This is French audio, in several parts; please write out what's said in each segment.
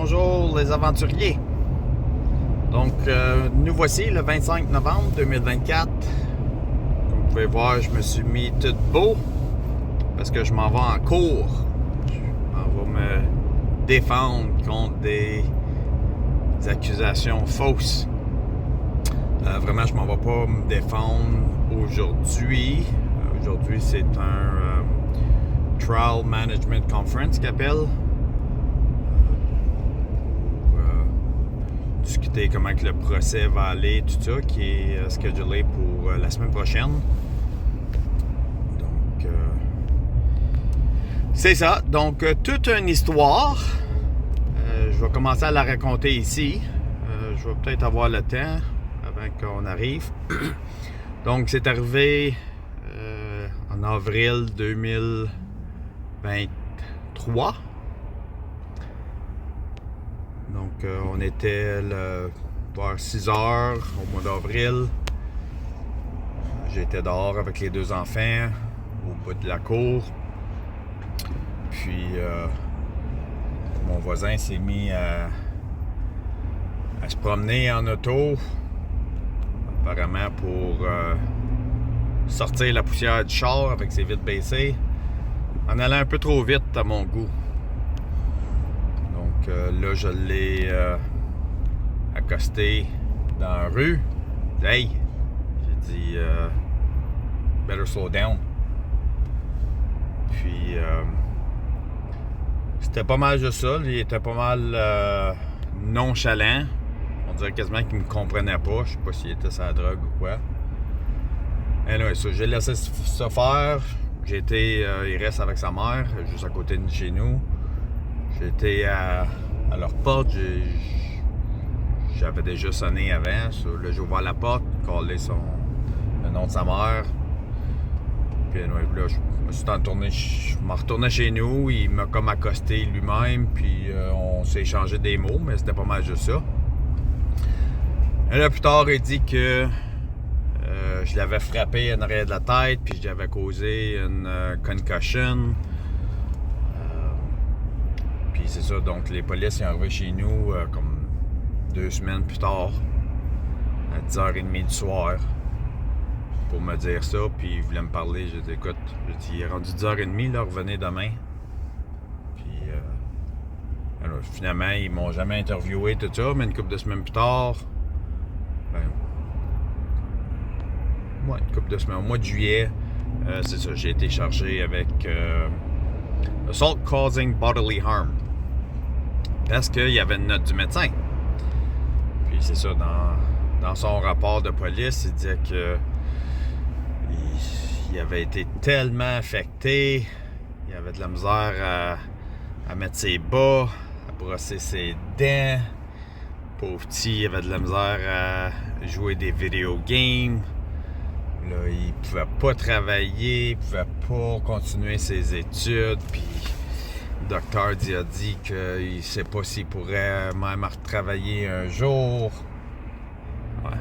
bonjour les aventuriers. Donc, nous voici le 25 novembre 2024. Comme vous pouvez voir, je me suis mis tout beau parce que je m'en vais en cours. Je m'en vais me défendre contre des accusations fausses. Vraiment, je m'en vais pas me défendre aujourd'hui. Aujourd'hui, c'est un Trial Management Conference qu'ils appellent. Discuter comment que le procès va aller, tout ça, qui est schedulé pour la semaine prochaine. Donc, c'est ça. Donc, toute une histoire. Je vais commencer à la raconter ici. Je vais peut-être avoir le temps avant qu'on arrive. Donc, c'est arrivé en avril 2023. Donc, on était vers 6 heures au mois d'avril. J'étais dehors avec les deux enfants au bout de la cour. Puis, mon voisin s'est mis à se promener en auto, apparemment pour sortir la poussière du char avec ses vitres baissées, en allant un peu trop vite à mon goût. Donc là, je l'ai accosté dans la rue. Hey! J'ai dit better slow down. Puis c'était pas mal juste ça. Il était pas mal nonchalant. On dirait quasiment qu'il me comprenait pas. Je sais pas s'il était sur la drogue ou quoi. Anyway, ça, j'ai laissé ça faire. Il reste avec sa mère, juste à côté de chez nous. J'étais à leur porte, j'avais déjà sonné avant. Là, j'ai ouvert la porte, collé le nom de sa mère. Puis là, je me suis retourné, chez nous. Il m'a comme accosté lui-même, puis on s'est échangé des mots, mais c'était pas mal juste ça. Et là, plus tard, il dit que je l'avais frappé en arrière de la tête, puis j'avais causé une concussion. Puis c'est ça, donc les polices sont arrivés chez nous comme 2 semaines plus tard, à 10h30 du soir, pour me dire ça. Puis ils voulaient me parler. J'ai dit, écoute, il est rendu 10h30, là, revenez demain. Puis alors, finalement, ils m'ont jamais interviewé, tout ça, mais une couple de semaines plus tard, une couple de semaines, au mois de juillet, c'est ça, j'ai été chargé avec Assault Causing Bodily Harm. Parce qu'il y avait une note du médecin. Puis c'est ça, dans son rapport de police, il disait que il avait été tellement affecté, il avait de la misère à mettre ses bas, à brosser ses dents. Pauvre petit, il avait de la misère à jouer des video games. Là, il pouvait pas travailler, il pouvait pas continuer ses études, puis le docteur a dit qu'il ne sait pas s'il pourrait même retravailler un jour. Ouais.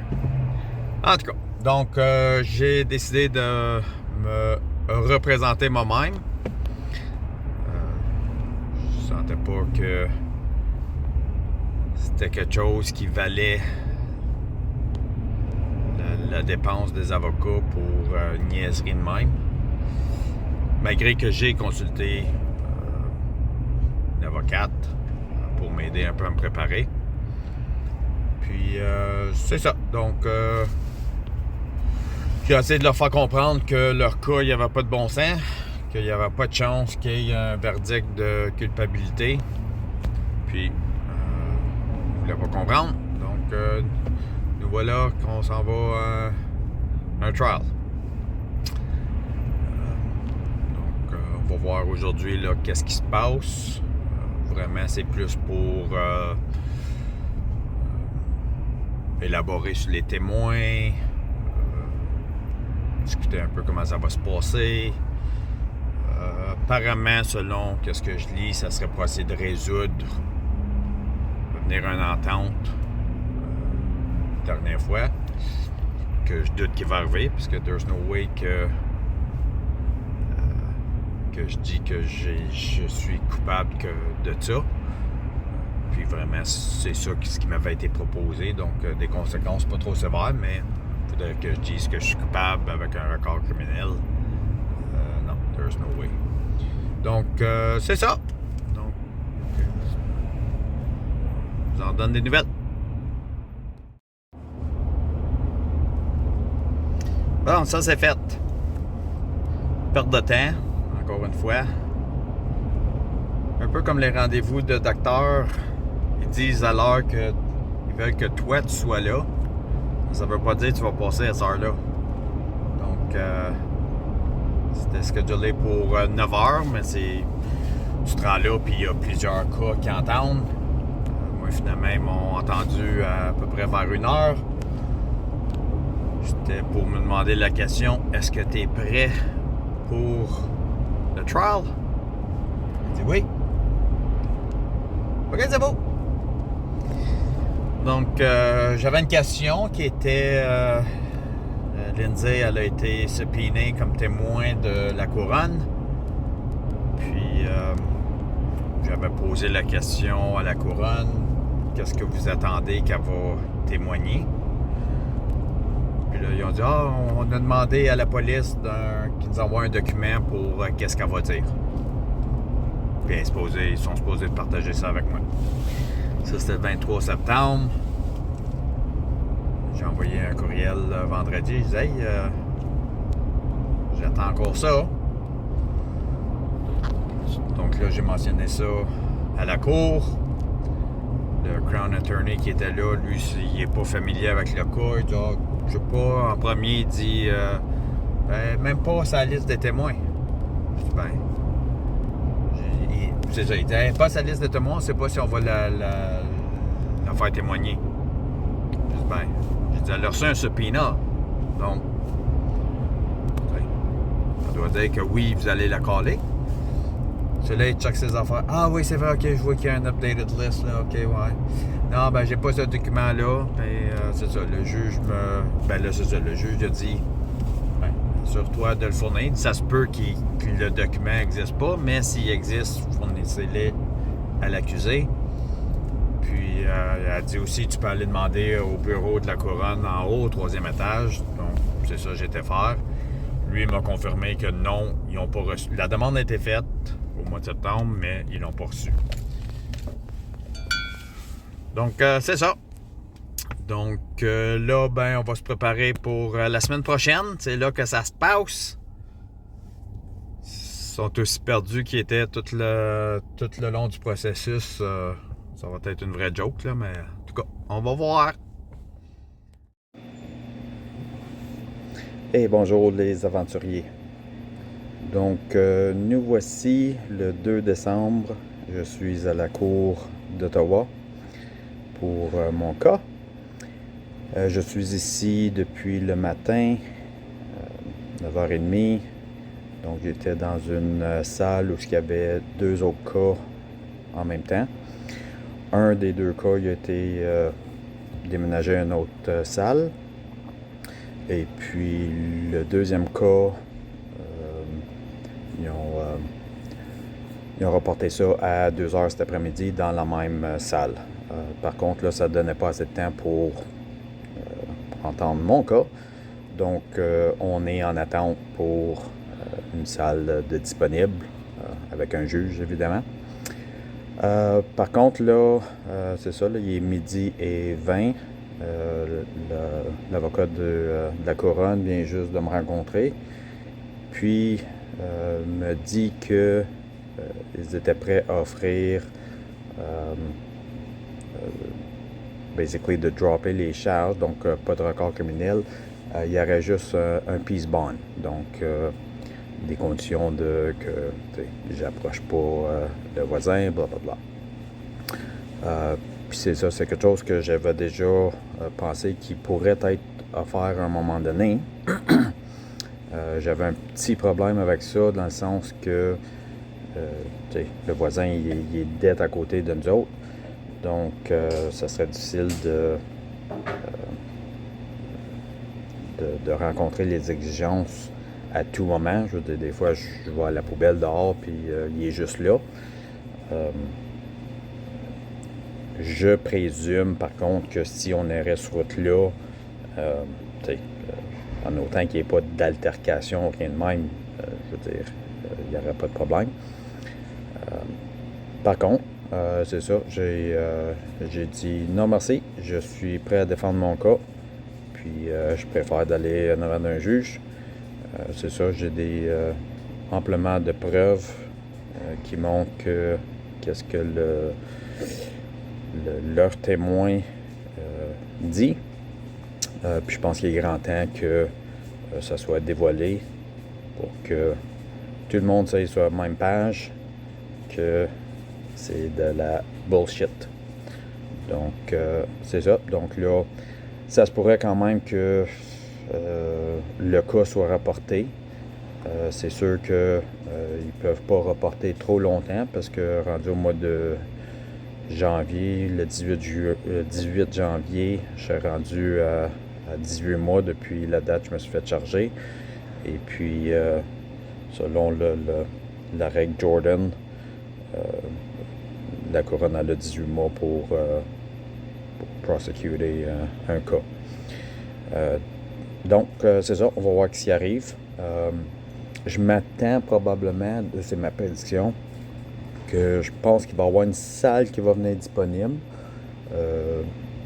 En tout cas, donc j'ai décidé de me représenter moi-même. Je sentais pas que c'était quelque chose qui valait la dépense des avocats pour une niaiserie de même. Malgré que j'ai consulté une avocate pour m'aider un peu à me préparer. Puis c'est ça. Donc j'ai essayé de leur faire comprendre que leur cas, il n'y avait pas de bon sens, qu'il n'y avait pas de chance qu'il y ait un verdict de culpabilité. Puis ils ne voulaient pas comprendre. Donc nous voilà qu'on s'en va à un trial. Donc, on va voir aujourd'hui là, qu'est-ce qui se passe. Vraiment, c'est plus pour élaborer sur les témoins, discuter un peu comment ça va se passer. Apparemment, selon ce que je lis, ça serait pour essayer de résoudre, venir à une entente. Dernière fois, que je doute qu'il va arriver, puisque there's no way que je dis que je suis coupable de ça. Puis vraiment, c'est ça ce qui m'avait été proposé. Donc, des conséquences pas trop sévères, mais il faudrait que je dise que je suis coupable avec un record criminel. Non, there's no way. Donc, c'est ça. Donc, je vous en donne des nouvelles. Bon, ça c'est fait. Perte de temps, encore une fois. Un peu comme les rendez-vous de docteur. Ils disent à l'heure qu'ils veulent que toi tu sois là. Ça veut pas dire que tu vas passer à cette heure-là. Donc, c'était schedulé pour 9h, mais c'est. Tu te rends là, puis il y a plusieurs cas qui entendent. Moi, finalement, ils m'ont entendu à peu près vers 1h. C'était pour me demander la question, est-ce que tu es prêt pour le trial? J'ai dit oui. Ok, c'est beau. Donc, j'avais une question qui était... Lindsay, elle a été subpoenée comme témoin de la couronne. Puis, j'avais posé la question à la couronne, qu'est-ce que vous attendez qu'elle va témoigner? Puis là, ils ont dit, on a demandé à la police qu'ils nous envoient un document pour qu'est-ce qu'elle va dire. Puis ils sont supposés partager ça avec moi. Ça, c'était le 23 septembre. J'ai envoyé un courriel vendredi. Je disais, hey, j'attends encore ça. Donc là, j'ai mentionné ça à la cour. Le Crown Attorney qui était là, lui, il n'est pas familier avec le cas. Il dit, je sais pas, en premier, il dit, même pas sa liste de témoins. Je dis, c'est ça, il dit, pas sa liste de témoins, on ne sait pas si on va la faire témoigner. Je dis, j'ai dit, elle a reçu un subpoena. Donc, ça doit dire que oui, vous allez la caller. Celui-là, il check ses affaires. Ah oui, c'est vrai, ok, je vois qu'il y a un updated list, là, ok, ouais. Non, j'ai pas ce document-là. C'est ça, le juge le juge a dit, assure-toi de le fournir. Ça se peut que le document n'existe pas, mais s'il existe, fournissez-le à l'accusé. Puis, elle a dit aussi, tu peux aller demander au bureau de la couronne en haut, au 3e étage. Donc, c'est ça que j'étais faire. Lui, il m'a confirmé que non, ils n'ont pas reçu. La demande a été faite au mois de septembre, mais ils l'ont pas reçue. Donc, c'est ça. Donc, là, on va se préparer pour la semaine prochaine. C'est là que ça se passe. Ils sont aussi perdus qu'ils étaient tout le long du processus. Ça va être une vraie joke, là, mais en tout cas, on va voir. Et bonjour les aventuriers. Donc, nous voici le 2 décembre. Je suis à la cour d'Ottawa pour mon cas. Je suis ici depuis le matin, 9h30. Donc, j'étais dans une salle où il y avait 2 autres cas en même temps. Un des 2 cas il a été déménagé à une autre salle. Et puis le 2e cas, ils ont reporté ça à 2h cet après-midi dans la même salle. Par contre, là, ça ne donnait pas assez de temps pour entendre mon cas. Donc, on est en attente pour une salle de disponible, avec un juge, évidemment. Par contre, là, c'est ça, là, il est 12h20. L'avocat de la couronne vient juste de me rencontrer. Puis, me dit que ils étaient prêts à offrir basically de dropper les charges, donc pas de record criminel. Il y aurait juste un peace bond, donc des conditions de que j'approche pas le voisin, blablabla. Puis c'est ça, c'est quelque chose que j'avais déjà pensé qui pourrait être offert à un moment donné. J'avais un petit problème avec ça, dans le sens que le voisin il est dead à côté de nous autres. Donc, ça serait difficile de rencontrer les exigences à tout moment. Je veux dire, des fois, je vais à la poubelle dehors, puis il est juste là. Je présume, par contre, que si on irait sur route-là, en autant qu'il n'y ait pas d'altercation, rien de même, je veux dire, il n'y aurait pas de problème. Par contre, c'est ça, j'ai dit non merci, je suis prêt à défendre mon cas, puis je préfère d'aller en avant d'un juge. C'est ça, j'ai amplement de preuves qui montrent qu'est-ce que leur témoin dit. Puis je pense qu'il est grand temps que ça soit dévoilé pour que tout le monde soit sur la même page, que c'est de la bullshit. Donc, c'est ça. Donc là, ça se pourrait quand même que le cas soit rapporté. C'est sûr qu'ils ne peuvent pas reporter trop longtemps parce que rendu au mois de janvier, le 18 janvier, je suis rendu à 18 mois depuis la date que je me suis fait charger. Et puis, selon la règle Jordan, la couronne a 18 mois pour prosecuter un cas. Donc, c'est ça, on va voir ce qui arrive. Je m'attends probablement, c'est ma prédiction, que je pense qu'il va y avoir une salle qui va venir disponible.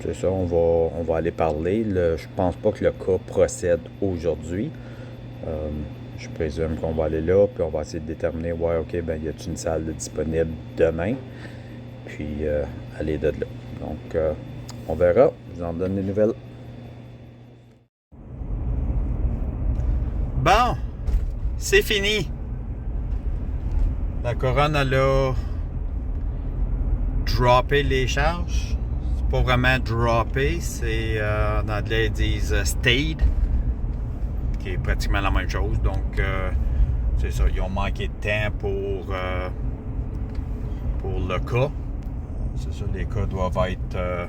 C'est ça, on va aller parler. Je pense pas que le cas procède aujourd'hui. Je présume qu'on va aller là, puis on va essayer de déterminer, ouais, ok, ben y a-t-il une salle disponible demain, puis aller de là. Donc, on verra. Je vous en donne des nouvelles. Bon, c'est fini. La couronne, elle a droppé les charges. C'est pas vraiment droppé, c'est en anglais ils disent stayed, qui est pratiquement la même chose. Donc, c'est ça, ils ont manqué de temps pour le cas. C'est ça, les cas doivent être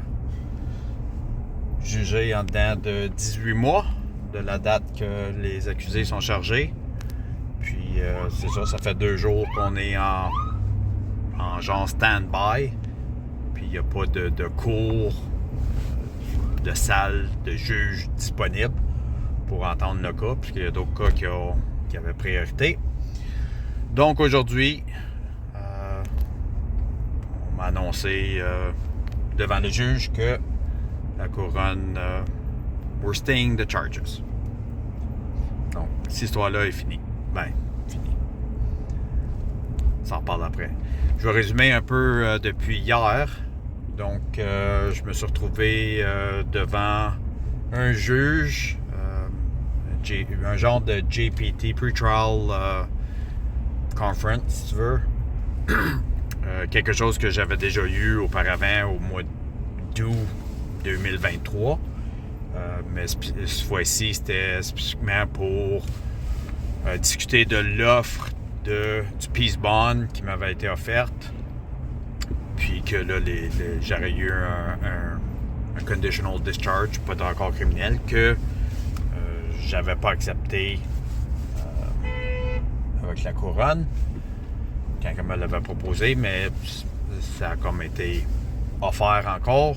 jugés en dedans de 18 mois de la date que les accusés sont chargés. Puis, c'est ça, ça fait 2 jours qu'on est en genre stand-by. Puis, il n'y a pas de cours, de salle, de juge disponible pour entendre le cas, puisqu'il y a d'autres cas qui avaient priorité. Donc, aujourd'hui, on m'a annoncé devant le juge que la couronne we're staying the charges. Donc, cette histoire-là est finie. Ben, fini. On s'en reparle après. Je vais résumer un peu depuis hier. Donc, je me suis retrouvé devant un juge, un genre de JPT, Pre-Trial Conference, si tu veux. Quelque chose que j'avais déjà eu auparavant au mois d'août 2023. Mais cette fois-ci, c'était spécifiquement pour discuter de l'offre du Peace Bond qui m'avait été offerte. Puis que là, j'aurais eu un conditional discharge, pas d'accord criminel, que j'avais pas accepté avec la couronne quand elle me l'avait proposé, mais ça a comme été offert encore.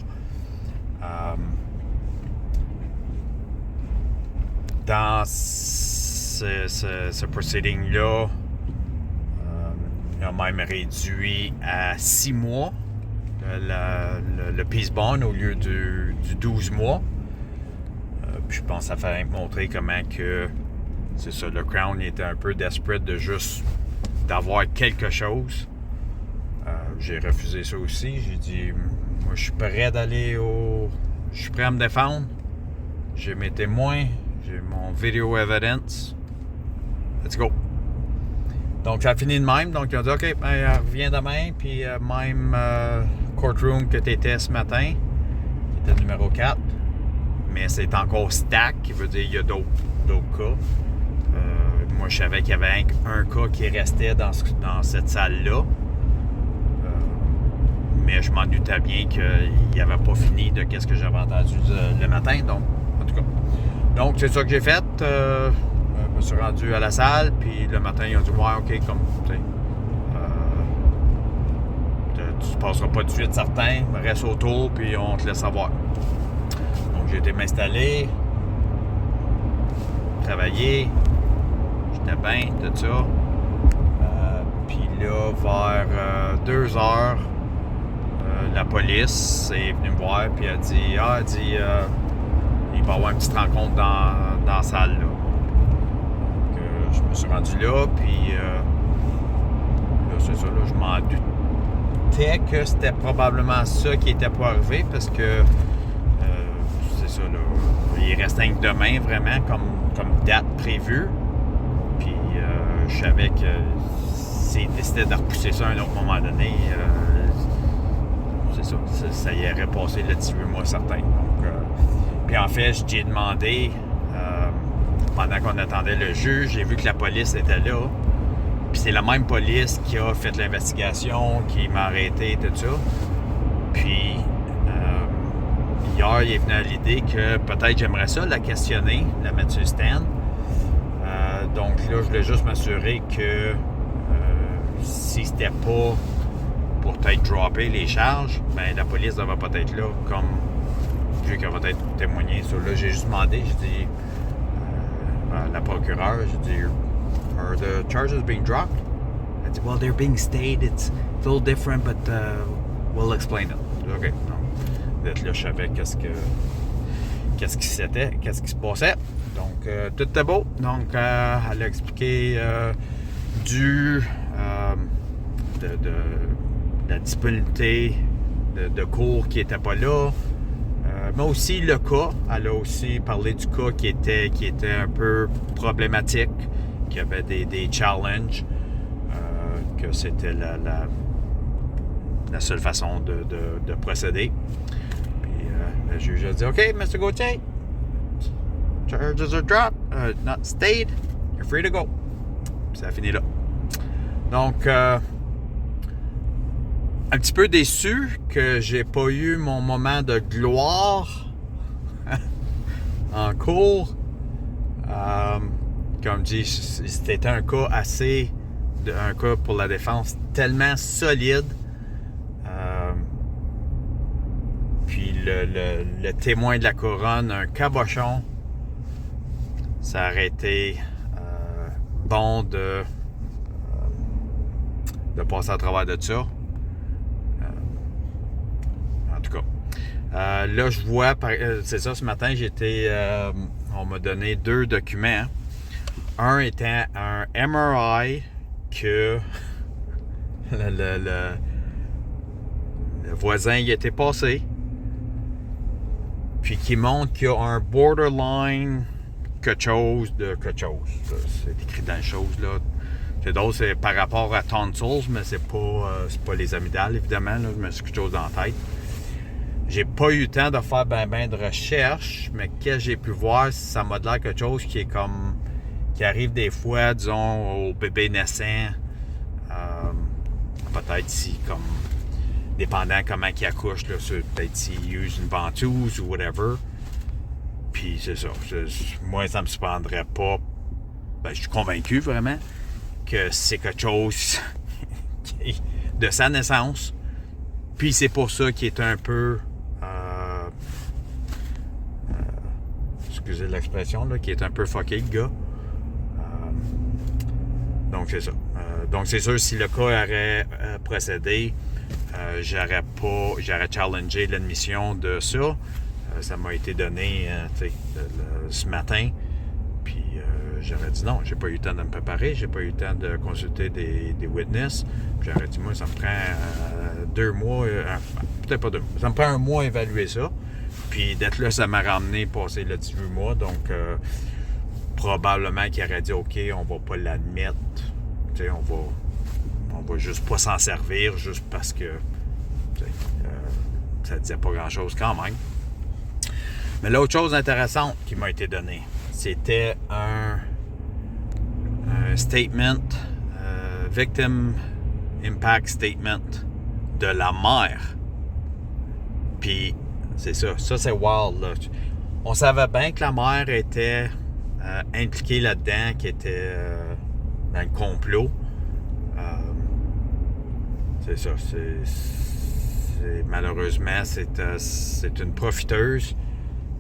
Dans ce proceeding-là, ils ont même réduit à 6 mois le Peace Bond au lieu du 12 mois. Puis je pense que ça fait montrer comment que c'est ça, le Crown était un peu desperate de juste d'avoir quelque chose. J'ai refusé ça aussi. J'ai dit, moi je suis prêt je suis prêt à me défendre. J'ai mes témoins. J'ai mon video evidence. Let's go. Donc, ça a fini de même. Donc, ils ont dit, OK, ben, reviens demain. Puis, même courtroom que tu étais ce matin, qui était numéro 4. Mais c'est encore stack, qui veut dire qu'il y a d'autres cas. Moi, je savais qu'il y avait un cas qui restait dans cette salle-là. Mais je m'en doutais bien qu'il n'avait pas fini de ce que j'avais entendu le matin. Donc, en tout cas. Donc, c'est ça que j'ai fait. Je me suis rendu à la salle, puis le matin, ils ont dit, ouais, OK, comme, tu sais, tu passeras pas tout de suite certain, reste autour, puis on te laisse savoir. Donc j'ai été m'installer, travailler, j'étais bien, tout ça. Puis là, vers 2 heures, la police est venue me voir, puis elle dit, il va y avoir une petite rencontre dans la salle, là. Donc, je me suis rendu là, puis là, c'est ça, là, je m'en doutais que c'était probablement ça qui était pour arriver, parce que, c'est ça, là, il restait que demain, vraiment, comme date prévue, puis je savais que s'il décidait de repousser ça à un autre moment donné, c'est ça, ça y aurait passé le 18 mois certain. Donc, puis en fait, j'ai demandé, pendant qu'on attendait le juge, j'ai vu que la police était là. Puis c'est la même police qui a fait l'investigation, qui m'a arrêté, tout ça. Puis hier, il est venu à l'idée que peut-être j'aimerais ça la questionner, la mettre sur le stand. Donc là, je voulais juste m'assurer que si c'était pas pour peut-être dropper les charges, ben la police devrait pas être là, comme vu qu'elle va être témoignée. So, là, j'ai juste demandé, j'ai dit à la procureure, j'ai dit, are the charges being dropped? Elle dit, well, they're being stayed. It's a little different, but we'll explain it. OK. Donc, d'être là, je savais qu'est-ce qui se passait. Donc, tout était beau. Donc, elle a expliqué de la disponibilité de cours qui n'était pas là, mais aussi le cas. Elle a aussi parlé du cas qui était un peu problématique, qui avait des challenges, que c'était la seule façon de procéder. Puis le juge a dit, OK, Mr. Gauthier, charges are dropped, not stayed, you're free to go. Puis ça a fini là. Donc, un petit peu déçu que j'ai pas eu mon moment de gloire en cours. Comme je dis, c'était un cas un cas pour la défense tellement solide. Puis le témoin de la couronne, un cabochon, ça aurait été bon de passer à travers de ça. En tout cas, là, je vois, c'est ça, ce matin, on m'a donné 2 documents. Un était un MRI que le voisin y était passé, puis qui montre qu'il y a un borderline quelque chose. C'est écrit dans les choses, là. C'est d'autres, c'est par rapport à tonsils, mais c'est pas les amygdales, évidemment. Là, je me suis quelque chose dans la tête. J'ai pas eu le temps de faire ben de recherche, mais qu'est-ce que j'ai pu voir, ça m'a l'air quelque chose qui est comme... qui arrive des fois, disons, au bébé naissant. Peut-être si, comme... dépendant comment il accouche, là, peut-être s'il use une ventouse ou whatever. Puis c'est ça. Moi, ça me surprendrait pas. Ben, je suis convaincu, vraiment, que c'est quelque chose de sa naissance. Puis c'est pour ça qu'il est un peu... excusez l'expression, là, qui est un peu fucké, le gars. Donc c'est ça. Donc c'est sûr, si le cas aurait procédé, j'aurais challengé l'admission de ça. Ça m'a été donné ce matin. Puis j'aurais dit non, j'ai pas eu le temps de me préparer, j'ai pas eu le temps de consulter des witnesses. Puis j'aurais dit, moi, ça me prend 2 mois, peut-être pas 2 mois, ça me prend 1 mois à évaluer ça. Puis d'être là, ça m'a ramené passer le 18 mois. Donc probablement qu'il aurait dit, OK, on va pas l'admettre. On va juste pas s'en servir juste parce que ça disait pas grand-chose quand même. Mais l'autre chose intéressante qui m'a été donnée, c'était un statement, victim impact statement de la mère. Puis c'est ça c'est wild, là. On savait bien que la mère était impliquée là-dedans, qui était dans le complot. C'est ça, malheureusement, c'est une profiteuse.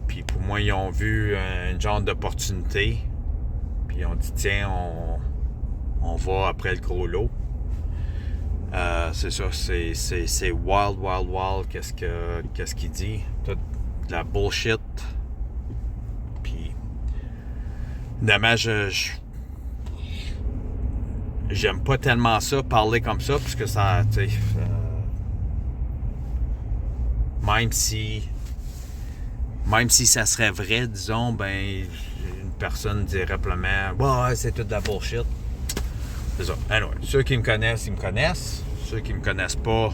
Puis pour moi, ils ont vu une genre d'opportunité. Puis ils ont dit, tiens, on va après le gros lot. C'est ça, c'est wild, wild, wild. Qu'est-ce qu'il dit? Toute de la bullshit. Puis, dommage, j'aime pas tellement ça, parler comme ça, parce que ça, tu sais, même si ça serait vrai, disons, ben, une personne dirait probablement, ouais, c'est toute de la bullshit. C'est ça. Anyway, ceux qui me connaissent, ils me connaissent. Ceux qui me connaissent pas,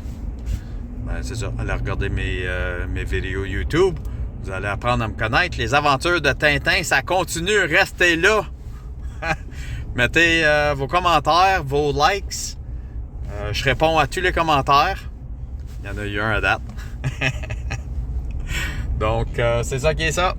ben, c'est ça. Allez regarder mes vidéos YouTube. Vous allez apprendre à me connaître. Les aventures de Tintin, ça continue. Restez là. Mettez vos commentaires, vos likes. Je réponds à tous les commentaires. Il y en a eu un à date. Donc, c'est ça qui est ça.